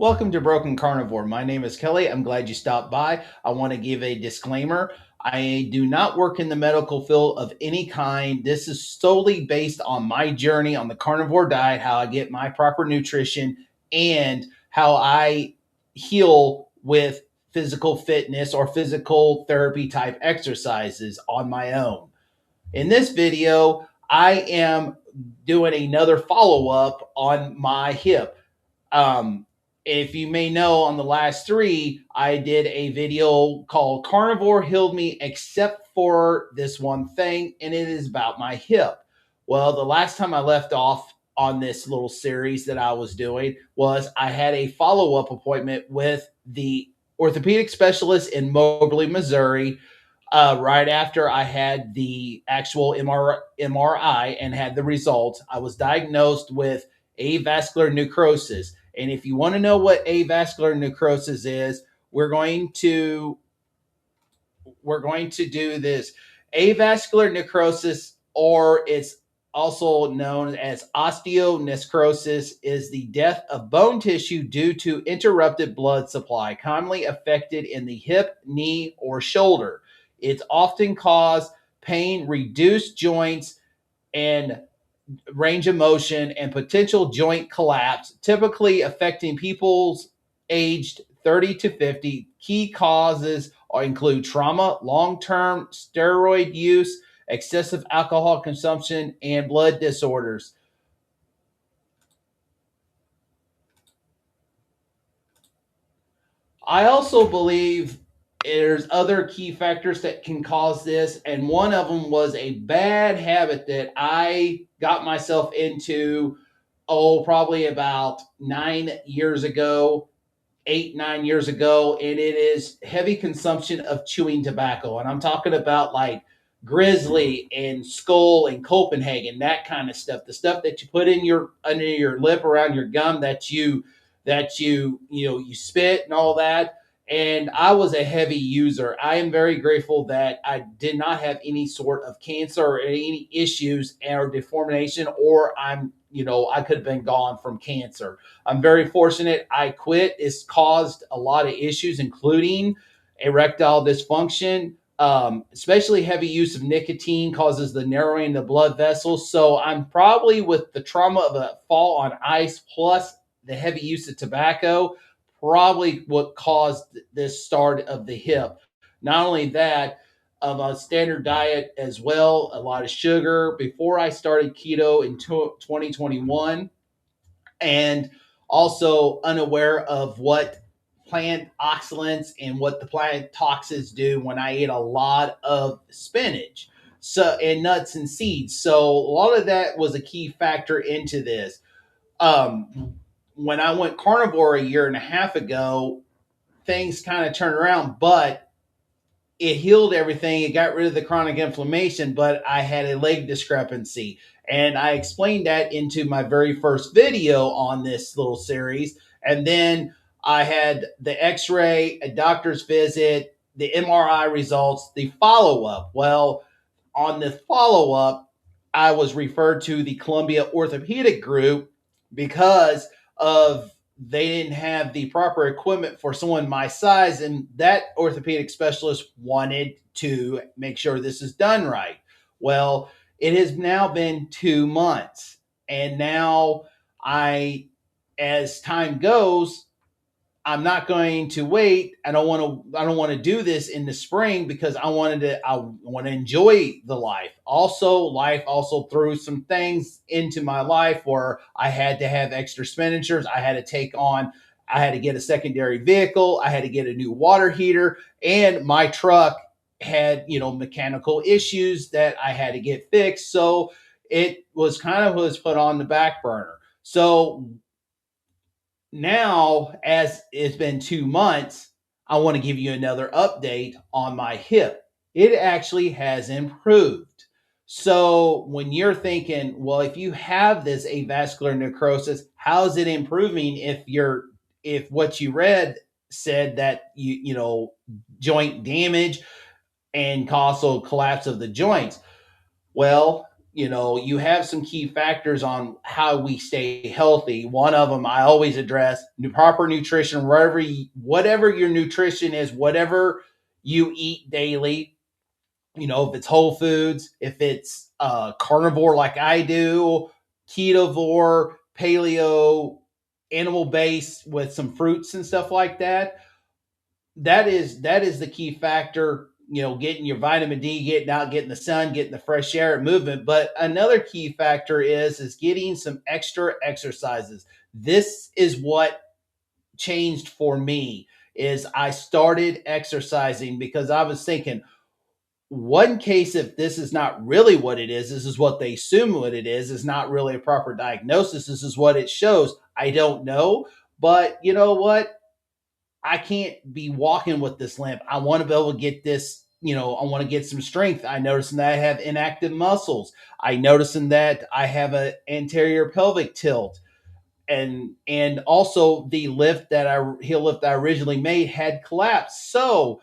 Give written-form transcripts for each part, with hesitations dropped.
Welcome to Broken Carnivore. My name is Kelly. I'm glad you stopped by. I want to give a disclaimer. I do not work in the medical field of any kind. This is solely based on my journey on the carnivore diet, how I get my proper nutrition, and how I heal with physical fitness or physical therapy type exercises on my own. In this video, I am doing another follow up on my hip. Um, if you may know, on the last three, I did a video called Carnivore Healed Me Except for This One Thing, and it is about my hip. Well, the last time I left off on this little series that I was doing was I had a follow up appointment with the orthopedic specialist in Moberly, Missouri, right after I had the actual MRI and had the results. I was diagnosed with avascular necrosis. And if you want to know what avascular necrosis is, we're going to do this. Avascular necrosis, or it's also known as osteonecrosis, is the death of bone tissue due to interrupted blood supply, commonly affected in the hip, knee, or shoulder. It's often caused pain, reduced joints, and range of motion and potential joint collapse, typically affecting people's aged 30 to 50. Key causes include trauma, long term steroid use, excessive alcohol consumption, and blood disorders. I also believe there's other key factors that can cause this, and one of them was a bad habit that I got myself into, probably about 9 years ago, 8, 9 years ago, and it is heavy consumption of chewing tobacco. And I'm talking about like Grizzly and Skull and Copenhagen, that kind of stuff. The stuff that you put in your under your lip, around your gum, that you spit and all that. And I was a heavy user. I am very grateful that I did not have any sort of cancer or any issues or deformation, or I could have been gone from cancer. I'm very fortunate. I quit. It's caused a lot of issues, including erectile dysfunction. Especially heavy use of nicotine causes the narrowing of the blood vessels. So I'm probably, with the trauma of a fall on ice plus the heavy use of tobacco, probably what caused this start of the hip. Not only that, of a standard diet as well, a lot of sugar. Before I started keto in 2021, and also unaware of what plant oxalants and what the plant toxins do when I ate a lot of spinach, so, and nuts and seeds. So a lot of that was a key factor into this. When I went carnivore a year and a half ago, things kind of turned around, but it healed everything. It got rid of the chronic inflammation, but I had a leg discrepancy. And I explained that into my very first video on this little series. And then I had the x ray, a doctor's visit, the MRI results, the follow up. Well, on the follow up, I was referred to the Columbia Orthopedic Group because of they didn't have the proper equipment for someone my size, and that orthopedic specialist wanted to make sure this is done right. Well, it has now been 2 months, and now I, as time goes, I'm not going to wait. I don't want to do this in the spring because I want to enjoy the life. Also, life also threw some things into my life where I had to have extra expenditures. I had to get a secondary vehicle. I had to get a new water heater, and my truck had, mechanical issues that I had to get fixed. So it was put on the back burner. So now, as it's been 2 months, I want to give you another update on my hip. It actually has improved. So when you're thinking, well, if you have this avascular necrosis, how is it improving if what you read said that joint damage and causal collapse of the joints? Well, you have some key factors on how we stay healthy. One of them I always address: proper nutrition. Whatever your nutrition is, whatever you eat daily, if it's whole foods, if it's carnivore like I do, ketovore, paleo, animal based with some fruits and stuff like that, that is the key factor. Getting your vitamin D, getting out, getting the sun, getting the fresh air, movement. But another key factor is getting some extra exercises. This is what changed for me. Is I started exercising because I was thinking, one case, if this is not really what it is, this is what they assume what it is not really a proper diagnosis. This is what it shows. I don't know. But you know what? I can't be walking with this limp. I want to be able to get this, I want to get some strength. I noticing that I have inactive muscles. I noticing that I have an anterior pelvic tilt. And also the heel lift that I originally made had collapsed. So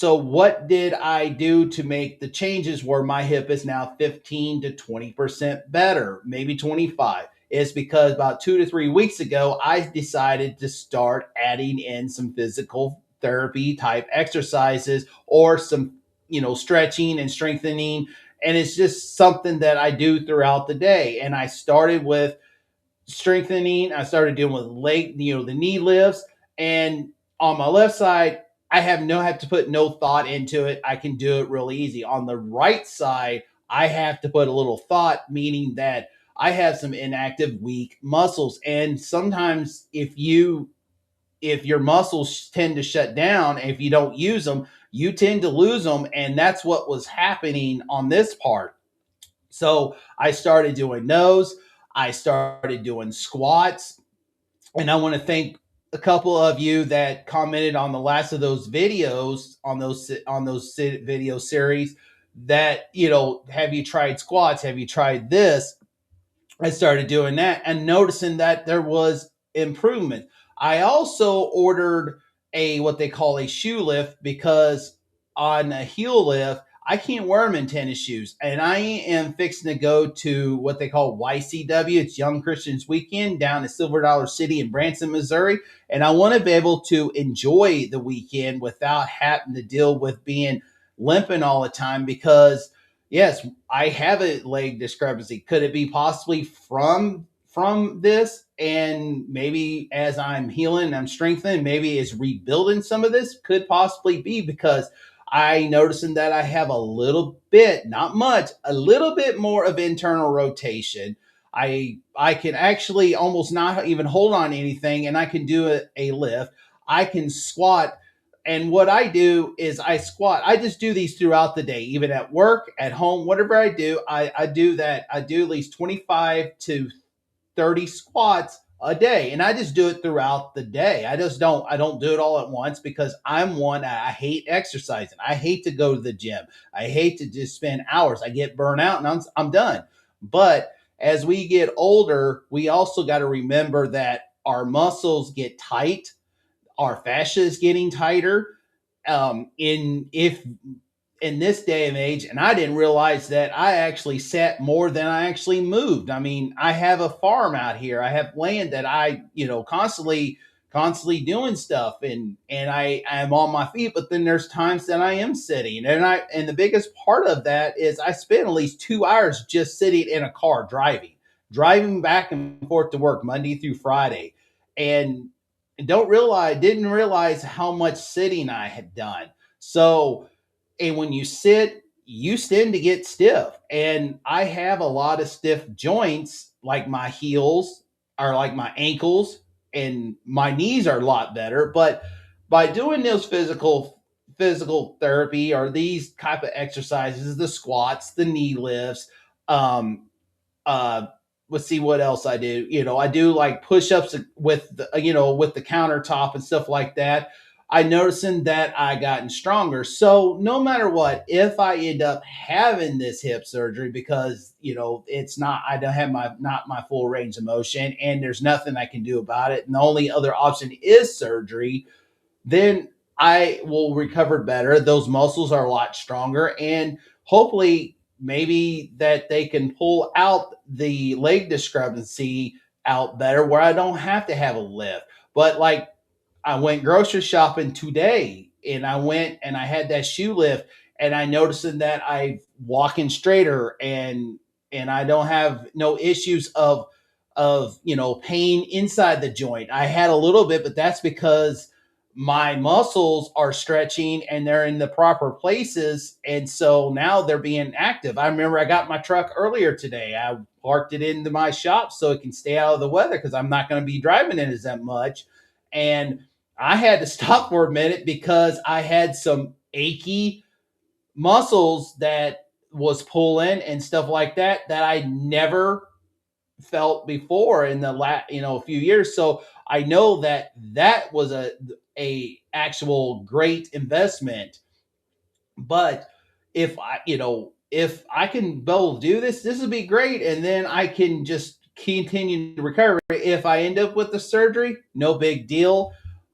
what did I do to make the changes where my hip is now 15 to 20% better, maybe 25? Is because about 2 to 3 weeks ago, I decided to start adding in some physical therapy type exercises or some, stretching and strengthening. And it's just something that I do throughout the day. And I started with strengthening. I started doing with the knee lifts. And on my left side, I have to put no thought into it. I can do it really easy. On the right side, I have to put a little thought, meaning that I have some inactive, weak muscles. And sometimes if your muscles tend to shut down, if you don't use them, you tend to lose them. And that's what was happening on this part. So I started doing those. I started doing squats. And I want to thank a couple of you that commented on the last of those videos on those video series that, have you tried squats? Have you tried this? I started doing that and noticing that there was improvement. I also ordered a what they call a shoe lift because on a heel lift, I can't wear them in tennis shoes. And I am fixing to go to what they call YCW. It's Young Christians Weekend down in Silver Dollar City in Branson, Missouri. And I want to be able to enjoy the weekend without having to deal with being limping all the time because yes, I have a leg discrepancy. Could it be possibly from this? And maybe as I'm healing, I'm strengthening, maybe it's rebuilding some of this. Could possibly be because I noticing that I have a little bit, not much, a little bit more of internal rotation. I can actually almost not even hold on to anything, and I can do a lift. I can squat, and what I do is I squat. I just do these throughout the day, even at work, at home, whatever I do. I do that. I do at least 25 to 30 squats a day. And I just do it throughout the day. I don't do it all at once because I hate exercising. I hate to go to the gym. I hate to just spend hours. I get burnt out and I'm done. But as we get older, we also got to remember that our muscles get tight, our fascia is getting tighter. In this day and age, and I didn't realize that I actually sat more than I actually moved. I mean, I have a farm out here. I have land that I, constantly doing stuff, and I am on my feet. But then there's times that I am sitting, and the biggest part of that is I spend at least 2 hours just sitting in a car driving back and forth to work Monday through Friday, and didn't realize how much sitting I had done. So and when you sit, you tend to get stiff. And I have a lot of stiff joints, like my heels or like my ankles, and my knees are a lot better. But by doing those physical therapy or these type of exercises, the squats, the knee lifts, um, uh, let's see what else I do. I do like push-ups with the countertop and stuff like that. I noticing that I gotten stronger. So no matter what, if I end up having this hip surgery because it's not, I don't have my full range of motion and there's nothing I can do about it, and the only other option is surgery, then I will recover better. Those muscles are a lot stronger, and hopefully maybe that they can pull out the leg discrepancy out better where I don't have to have a lift. But like I went grocery shopping today and I went and I had that shoe lift and I noticing that I walking straighter and I don't have no issues of pain inside the joint. I had a little bit, but that's because my muscles are stretching and they're in the proper places, and so now they're being active. I remember I got my truck earlier today. I parked it into my shop so it can stay out of the weather because I'm not going to be driving it as that much. And I had to stop for a minute because I had some achy muscles that was pulling and stuff like that I never felt before in the a few years. So I know that that was a actual great investment. But if I can be able to do this would be great, and then I can just continue to recover. If I end up with the surgery, no big deal.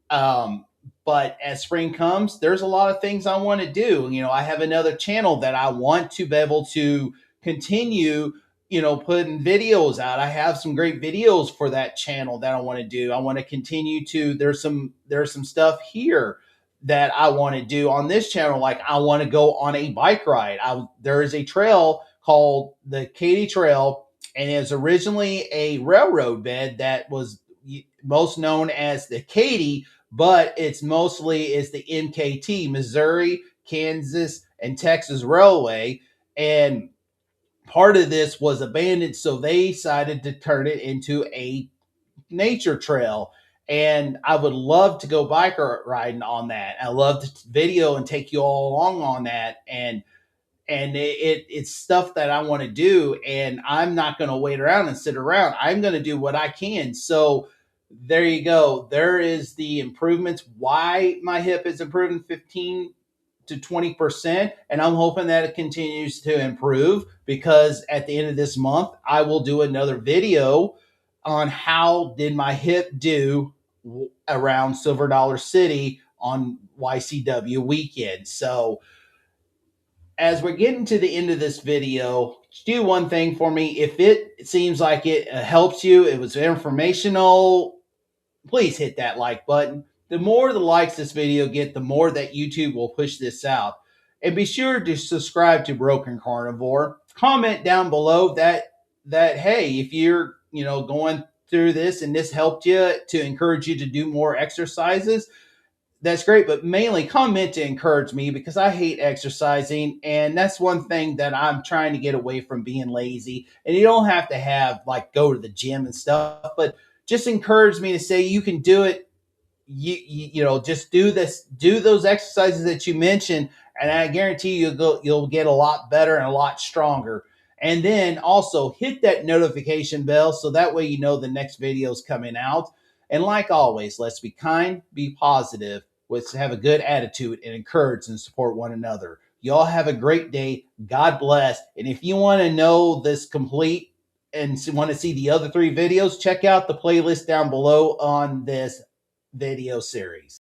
um, but as spring comes, there's a lot of things I want to do. I have another channel that I want to be able to continue, putting videos out. I have some great videos for that channel that I want to do. I want to continue to, there's some stuff here that I want to do on this channel. Like I want to go on a bike ride. There is a trail called the Katy Trail, and it was originally a railroad bed that was most known as the Katy, but it's mostly is the MKT, Missouri, Kansas, and Texas Railway. And part of this was abandoned, so they decided to turn it into a nature trail. And I would love to go bike riding on that. I love to video and take you all along on that. And it's stuff that I want to do, and I'm not going to wait around and sit around. I'm going to do what I can. So there you go. There is the improvements. Why my hip is improving 15 to 20%, and I'm hoping that it continues to improve, because at the end of this month I will do another video on how did my hip do around Silver Dollar City on YCW weekend. So as we're getting to the end of this video, do one thing for me. If it seems like it helps you, it was informational, please hit that like button. The more the likes this video get, the more that YouTube will push this out. And be sure to subscribe to Broken Carnivore. Comment down below that hey, if you're going through this and this helped you to encourage you to do more exercises, that's great, but mainly comment to encourage me, because I hate exercising, and that's one thing that I'm trying to get away from, being lazy. And you don't have to have like go to the gym and stuff, but just encourage me to say you can do it. Just do this, do those exercises that you mentioned, and I guarantee you'll get a lot better and a lot stronger. And then also hit that notification bell so that way you know the next video is coming out. And like always, let's be kind, be positive, let's have a good attitude, and encourage and support one another. Y'all have a great day. God bless. And if you want to know this complete and want to see the other 3 videos, check out the playlist down below on this video series.